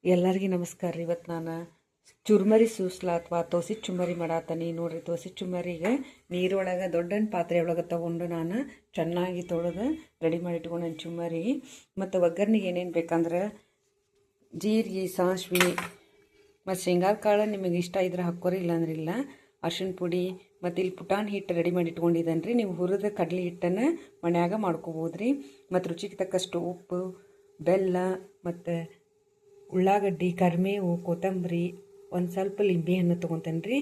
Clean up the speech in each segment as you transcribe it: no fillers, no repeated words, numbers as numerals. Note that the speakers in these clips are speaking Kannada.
ಎಲ್ಲರಿಗೂ ನಮಸ್ಕಾರ ರೀ. ಇವತ್ತು ನಾನು ಚುರ್ಮರಿ ಸೂಸ್ಲ ಅಥವಾ ತೋಸಿ ಚುಮ್ಮರಿ ಮಾಡಾತೀನಿ ನೋಡ್ರಿ. ತೋಸಿ ಚುಮ್ಮರಿಗೆ ನೀರೊಳಗೆ ದೊಡ್ಡ ಪಾತ್ರೆ ಒಳಗೆ ತೊಗೊಂಡು ನಾನು ಚೆನ್ನಾಗಿ ತೊಳೆದು ರೆಡಿ ಮಾಡಿ ಇಟ್ಕೊಂಡು ಚುಮ್ಮರಿ ಮತ್ತು ಒಗ್ಗರ್ನಿಗೆ ಏನೇನು ಬೇಕಂದ್ರೆ ಜೀರಿಗೆ, ಸಾಸಿವೆ ಮತ್ತು ಶೇಂಗಾದ ಕಾಳು ನಿಮಗೆ ಇಷ್ಟ ಇದ್ರೆ ಹಾಕೋರಿ, ಇಲ್ಲಾಂದ್ರೆ ಇಲ್ಲ. ಅರ್ಶಿಣ ಪುಡಿ ಮತ್ತು ಇಲ್ಲಿ ಪುಟಾಣಿ ಹಿಟ್ಟು ರೆಡಿ ಮಾಡಿ ಇಟ್ಕೊಂಡಿದ್ದೇನೆ ರೀ. ನೀವು ಹುರಿದ ಕಡಲೆ ಹಿಟ್ಟನ್ನು ಮನ್ಯಾಗ ಮಾಡ್ಕೋಬೋದು ರೀ. ಮತ್ತು ರುಚಿಗೆ ತಕ್ಕಷ್ಟು ಉಪ್ಪು, ಬೆಲ್ಲ ಮತ್ತು ಉಳ್ಳಾಗಡ್ಡಿ, ಕರಿಬೇವು, ಕೊತ್ತಂಬರಿ, ಒಂದು ಸ್ವಲ್ಪ ಲಿಂಬೆ ಹಣ್ಣು ತೊಗೊತೇನೆ ರೀ.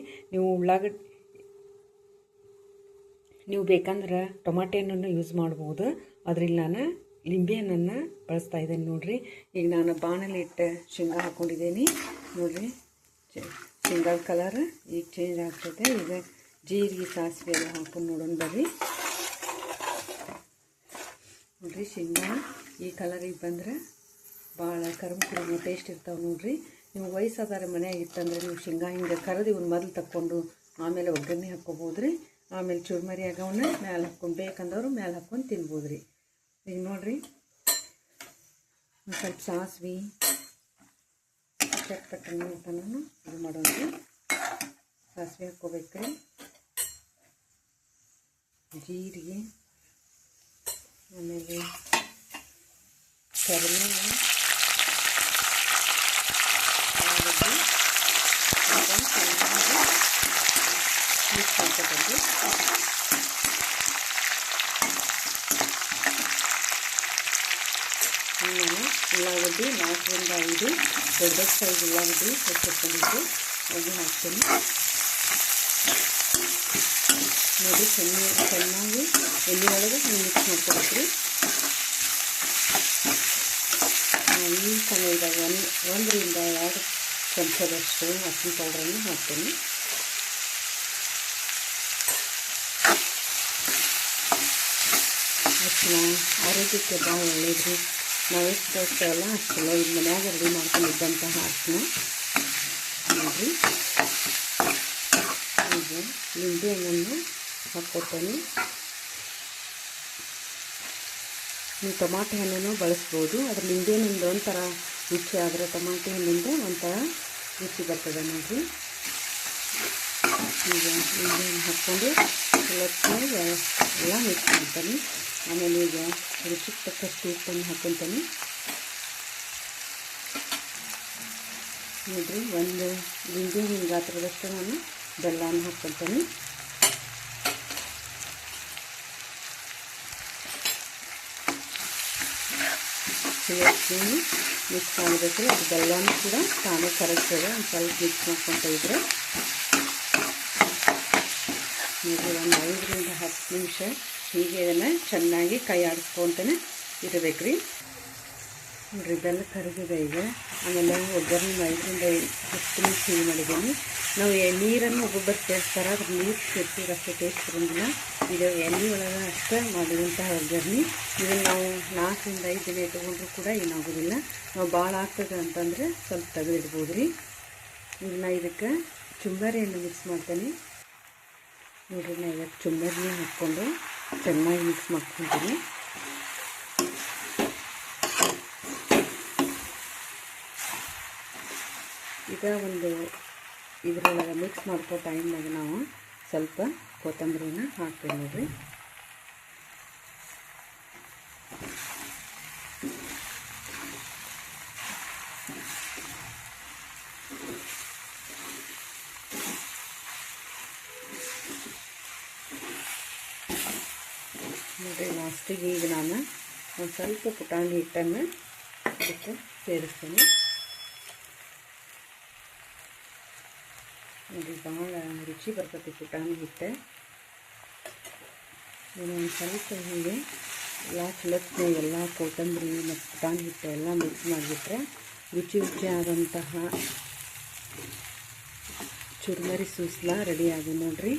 ನೀವು ಬೇಕಂದ್ರೆ ಟೊಮಾಟೆ ಹಣ್ಣನ್ನು ಯೂಸ್ ಮಾಡ್ಬೋದು, ಅದ್ರಲ್ಲಿ ನಾನು ಲಿಂಬೆ ಹಣ್ಣನ್ನು ಬಳಸ್ತಾ ಇದ್ದೇನೆ ನೋಡಿರಿ. ಈಗ ನಾನು ಬಾಣಲೆ ಇಟ್ಟು ಶೇಂಗಾ ಹಾಕ್ಕೊಂಡಿದ್ದೀನಿ ನೋಡಿರಿ. ಶೇಂಗಾದ ಕಲರ್ ಈಗ ಚೇಂಜ್ ಆಗ್ತದೆ. ಈಗ ಜೀರಿಗೆ, ಸಾಸಿವೆ ಎಲ್ಲ ಹಾಕೊಂಡು ನೋಡೋಣ ಬರ್ರಿ. ನೋಡಿರಿ, ಶೇಂಗಾ ಈ ಕಲರಿಗೆ ಬಂದರೆ ಭಾಳ ಕರ್ಮ ಟೇಸ್ಟ್ ಇರ್ತಾವೆ ನೋಡಿರಿ. ನೀವು ವಯಸ್ಸಾದಾರ ಮನೆಯಾಗ ಇತ್ತಂದ್ರೆ ನೀವು ಶೇಂಗಾ ಹಿಂಗೆ ಕರೆದು ಇವನ್ನ ಮೊದಲು ತಕ್ಕೊಂಡು ಆಮೇಲೆ ಒಗ್ಗರಣೆ ಹಾಕ್ಕೋಬೋದು ರೀ. ಆಮೇಲೆ ಚುರ್ಮರಿ ಆಗವನ್ನ ಮ್ಯಾಲೆ ಹಾಕ್ಕೊಂಡು ಬೇಕಂದವರು ಮ್ಯಾಲೆ ಹಾಕ್ಕೊಂಡು ತಿನ್ಬೋದು ರೀ. ಈಗ ನೋಡಿರಿ, ಒಂದು ಸ್ವಲ್ಪ ಸಾಸಿವೆ ಚಟ್ಪಟ್ಟನ್ನು ನಾನು ಇದು ಮಾಡೋದು. ಸಾಸಿವೆ ಹಾಕ್ಕೋಬೇಕು, ಜೀರಿಗೆ, ಆಮೇಲೆ ಕರಿಬೇವು, ಮಿಕ್ಸ್ ಮಾಡ್ಕೊಬೇಕು. ನಾನು ಉಳ್ಳಾಗಡ್ಡಿ 4ರಿಂದ 5 ದೊಡ್ಡ ಸೈಜ್ ಉಳ್ಳಾಗಡ್ಡಿ ಹೆಚ್ಚಿಟ್ಕೊಂಡಿದ್ದು ಅದು ಹಾಕ್ತೀನಿ ನೋಡಿ. ಚೆನ್ನಾಗಿ ಎಣ್ಣೆ ಒಳಗೆ ಮಿಕ್ಸ್ ಮಾಡ್ಕೊಬೇಕು ರೀ. ಈ ಸಮಯದಾಗ 1ರಿಂದ 2 ಚಮಚದಷ್ಟು ಅರಿಶಿನ ಪೌಡ್ರನ್ನು ಹಾಕ್ತೀನಿ. ಅರಿಶಿನ ಆರೋಗ್ಯಕ್ಕೆ ಭಾಳ ಒಳ್ಳೇದು. ನಾವು ಎಷ್ಟು ಅಷ್ಟಲ್ಲ ಅಷ್ಟಲ್ಲ ಈಗ ಮನ್ಯಾಗ ರೆಡಿ ಮಾಡ್ಕೊಂಡಿದ್ದಂತಹ ಅರಿಶಿನ ನೋಡಿರಿ. ಈಗ ಲಿಂಬೆ ಹಣ್ಣನ್ನು ಹಾಕ್ಕೊಡ್ತೇನೆ. ನೀವು ಟೊಮಾಟೆ ಹಣ್ಣನ್ನು ಬಳಸ್ಬೋದು, ಅದ್ರ ಲಿಂಬೆ ಹಣ್ಣಿಂದ ಒಂಥರ ರುಚಿ ಆದರೆ ಟೊಮಾಟೆ ಹಣ್ಣಿಂದ ಒಂಥರ ರುಚಿ ಬರ್ತದೆ ನೋಡಿರಿ. ಈಗ ಲಿಂಬೆ ಹಣ್ಣು ಹಾಕ್ಕೊಂಡು ಎಲ್ಲ ಮಿಕ್ಸ್ ಮಾಡ್ತೀನಿ. ಆಮೇಲೆ ಈಗ ರುಚಿಗೆ ತಕ್ಕಷ್ಟು ಉಪ್ಪನ್ನು ಹಾಕ್ಕೊತೀನಿ ನೋಡಿರಿ. ಒಂದು ಲಿಂಬೆ ಹಣ್ಣು ಗಾತ್ರದಷ್ಟು ನಾನು ಬೆಲ್ಲವನ್ನು ಹಾಕ್ಕೊತೀನಿ. ಮಿಕ್ಸ್ ಮಾಡಬೇಕು. ಅದು ಬೆಲ್ಲನೂ ಕೂಡ ತಾನೇ ಕರಗ್ತದೆ. ಒಂದು ಸ್ವಲ್ಪ ಮಿಕ್ಸ್ ಮಾಡ್ಕೊತ ಇದ್ರೆ ನೋಡಿರಿ, ಒಂದು 5ರಿಂದ 10 ನಿಮಿಷ ಹೀಗೆ ಇದನ್ನು ಚೆನ್ನಾಗಿ ಕೈ ಆಡಿಸ್ಕೊತಾನೆ ಇರಬೇಕು ರೀ. ನೋಡಿರಿ, ಬೆಲ್ಲ ಕರಗಿದೆ ಈಗ. ಆಮೇಲೆ ಒಗ್ಗರಣೆ 5ರಿಂದ 10 ನಿಮಿಷ ಹೀಗೆ ಮಾಡಿದ್ದೀನಿ. ನಾವು ನೀರನ್ನು ಒಬ್ಬೊಬ್ಬರು ಸೇರಿಸ್ತಾರೆ, ಅದ್ರ ನೀರು ಸೇರಿಸಿದ್ರೆ ಅಷ್ಟೇ ಟೇಸ್ಟ್ ಬರೋಂಗಿಲ್ಲ. ಇದು ಎಣ್ಣೆ ಒಳಗೆ ಅಷ್ಟೇ ಮಾಡಿದಂತಹ ಒಗ್ಗರಣೆ. ಇದನ್ನು ನಾವು 4ರಿಂದ 5 ದಿನ ಇಟ್ಕೊಂಡ್ರೂ ಕೂಡ ಏನಾಗೋದಿಲ್ಲ. ನಾವು ಭಾಳ ಆಗ್ತದೆ ಅಂತಂದರೆ ಸ್ವಲ್ಪ ತೆಗೆದಿಡ್ಬೋದು ರೀ. ಈಗ ನಾ ಇದಕ್ಕೆ ಚುಮ್ಮರಿಯನ್ನು ಮಿಕ್ಸ್ ಮಾಡ್ತೇನೆ ನೋಡಿರಿ. ನಾ ಇದಕ್ಕೆ ಚುಮ್ಮರಿನೇ ಹಾಕ್ಕೊಂಡು ಚೆನ್ನಾಗಿ ಮಿಕ್ಸ್ ಮಾಡ್ಕೊತೀನಿ. ಈಗ ಒಂದು ಇದರೊಳಗೆ ಮಿಕ್ಸ್ ಮಾಡ್ಕೋ ಟೈಮ್ನಾಗ ನಾವು ಸ್ವಲ್ಪ ಕೊತ್ತಂಬರಿನ ಹಾಕ್ತೇವೆ ನೋಡಿರಿ. ನೋಡಿರಿ, ಲಾಸ್ಟಿಗೆ ಈಗ ನಾನು ಒಂದು ಸ್ವಲ್ಪ ಪುಟಾಣಿ ಹಿಟ್ಟನ್ನು ಇದಕ್ಕೆ ಸೇರಿಸ್ತೇನೆ ನೋಡಿ. ಭಾಳ ರುಚಿ ಬರ್ತೈತಿ ಪುಟಾಣಿ ಹಿಟ್ಟು. ಒಂದು ಸ್ವಲ್ಪ ಹೀಗೆ ಎಲ್ಲ ಚಲೋತ್ನೆ ಎಲ್ಲ ಕೊತ್ತಂಬರಿ ಮತ್ತು ಪುಟಾಣಿ ಹಿಟ್ಟು ಎಲ್ಲ ಮಿಕ್ಸ್ ಮಾಡಿಬಿಟ್ರೆ ರುಚಿಯಾದಂತಹ ಚುರ್ಮರಿ ಸೂಸ್ಲ ರೆಡಿ ಆಗಿ ನೋಡಿರಿ.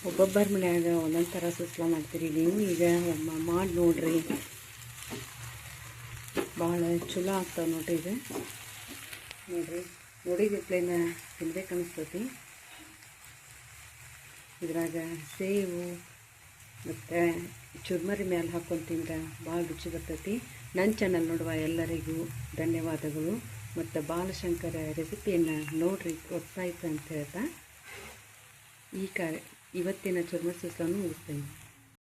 ಒಬ್ಬೊಬ್ಬರ ಮನ್ಯಾಗ ಒಂದೊಂದು ಥರ ಸೂಸ್ಲ ಮಾಡ್ತೀರಿ ನೀವು. ಈಗ ಮಾಡಿ ನೋಡಿರಿ, ಭಾಳ ಚಲೋ ಆಗ್ತಾವೆ ನೋಡಿರಿ. ಇದು ನೋಡಿರಿ, ನೋಡಿದ್ಲೇನ ತಿನ್ಬೇಕು ಅನಿಸ್ತೈತಿ. ಇದ್ರಾಗ ಸೇವು ಮತ್ತು ಚುರ್ಮರಿ ಮೇಲೆ ಹಾಕ್ಕೊಂಡು ತಿಂದ್ರೆ ಭಾಳ ರುಚಿ ಬರ್ತೈತಿ. ನನ್ನ ಚಾನಲ್ ನೋಡುವ ಎಲ್ಲರಿಗೂ ಧನ್ಯವಾದಗಳು. ಮತ್ತು ಬಾಲಶಂಕರ ರೆಸಿಪಿಯನ್ನು ನೋಡ್ರಿ, ಗೊತ್ತಾಯ್ತು ಅಂತ ಹೇಳ್ತಾ ಇವತ್ತಿನ ಚರ್ಮ ಸೂತ್ರವನ್ನು ಮುಗಿಸ್ತೇನೆ.